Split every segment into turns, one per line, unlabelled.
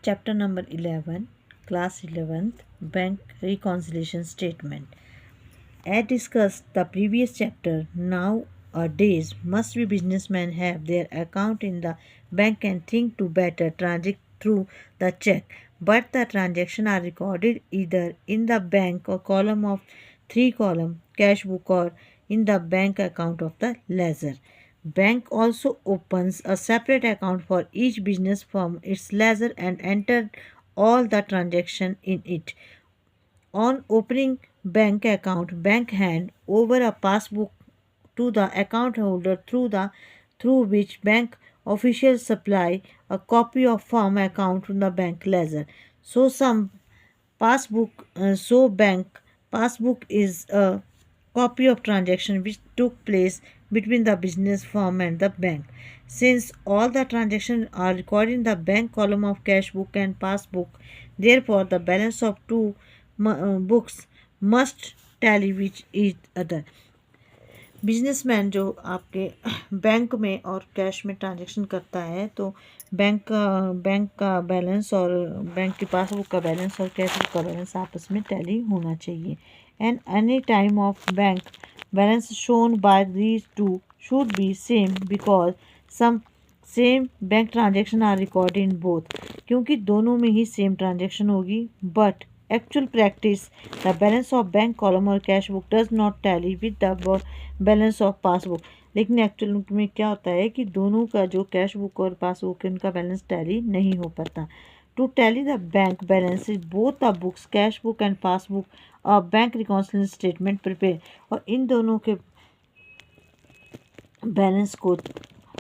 Chapter number 11, Class 11th, Bank Reconciliation Statement. As discussed the previous chapter, nowadays must be businessmen have their account in the bank and think to better transact through the check. But the transactions are recorded either in the bank or column of 3 column cash book or in the bank account of the ledger. Bank also opens a separate account for each business from its ledger and enter all the transaction in it. On opening bank account, bank hand over a passbook to the account holder through which bank officials supply a copy of firm account to the bank ledger. So some bank passbook is a copy of transaction which took place between the business firm and the bank. Since all the transactions are recorded in the bank column of cash book and passbook, therefore the balance of two books must tally with each other. Businessman जो आपके bank में और cash में transaction करता है तो bank का balance और बैंक की पासबुक का बैलेंस और कैश बुक का बैलेंस आपस में टैली होना चाहिए and any time of bank balance shown by these two should be same because some same bank transaction are record in both क्योंकि दोनों में ही सेम ट्रांजेक्शन होगी but actual practice the balance of bank column और cash book does not tally with the balance of passbook लेकिन actual में क्या होता है कि दोनों का जो कैश बुक और पासबुक है उनका बैलेंस टैली नहीं हो पाता to tally the bank balance both the books cash book and passbook bank reconciliation statement prepare और इन दोनों के बैलेंस को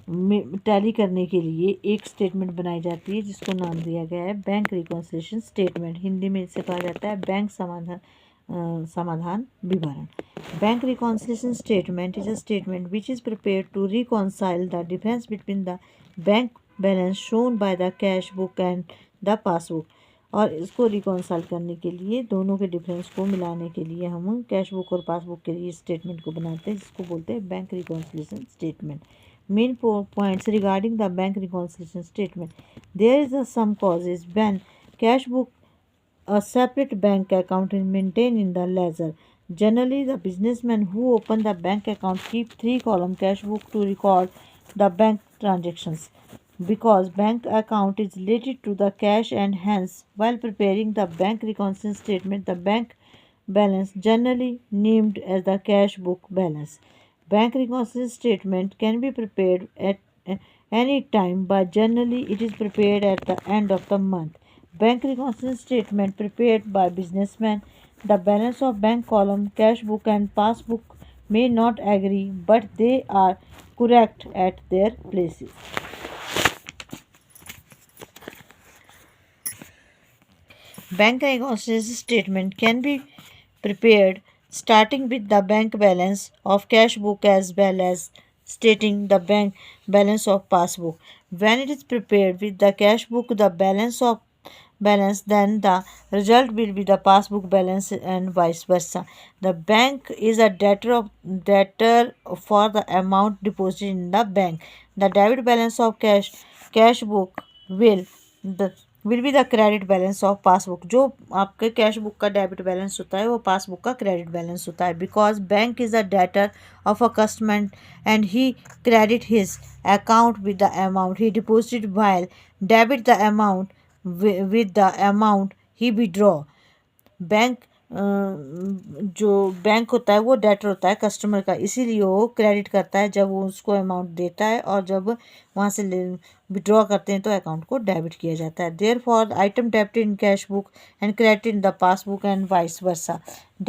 टैली करने के लिए एक स्टेटमेंट बनाई जाती है जिसको नाम दिया गया है बैंक रिकॉन्सिलिएशन स्टेटमेंट हिंदी में इसे कहा जाता है बैंक समाधान विवरण bank reconciliation statement is a statement which is prepare to reconcile the difference between the bank balance shown by the cash book and the passbook और इसको रिकॉन्साइल करने के लिए दोनों के डिफरेंस को मिलाने के लिए हम कैश बुक और पासबुक के लिए स्टेटमेंट को बनाते हैं जिसको बोलते हैं bank reconciliation statement main points regarding the bank reconciliation statement. There is some causes when cash book a separate bank account is maintained in the ledger. Generally, the businessmen who open the bank account keep 3 column cash book to record the bank transactions. Because bank account is related to the cash and hence while preparing the bank reconciliation statement, the bank balance generally named as the cash book balance. Bank reconciliation statement can be prepared at any time, but generally it is prepared at the end of the month. Bank reconciliation statement prepared by businessmen. The balance of bank column, cash book, and passbook may not agree, but they are correct at their places. Bank reconciliation statement can be prepared starting with the bank balance of cash book as well as stating the bank balance of passbook. When it is prepared with the cash book the balance then the result will be the passbook balance and vice versa. The bank is a debtor for the amount deposited in the bank. The debit balance of cash book will be the credit balance of passbook जो आपके cash book का debit balance होता है वो passbook का credit balance होता है because bank is a debtor of a customer and he credit his account with the amount he deposited while debit the amount with the amount he withdraw bank जो bank होता है वो debtor होता है customer का इसीलिए वो credit करता है जब वो उसको अमाउंट देता है और जब वहाँ से विड्रॉ करते हैं तो अकाउंट को डेबिट किया जाता है therefore item debit in cash book and credit in the passbook and vice versa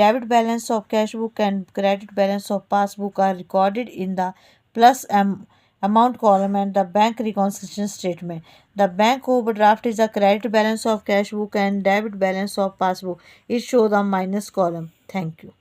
debit balance of cash book and credit balance of passbook are recorded in the plus amount column and the bank reconciliation statement. The bank overdraft is the credit balance of cash book and debit balance of passbook. It shows the minus column. Thank you.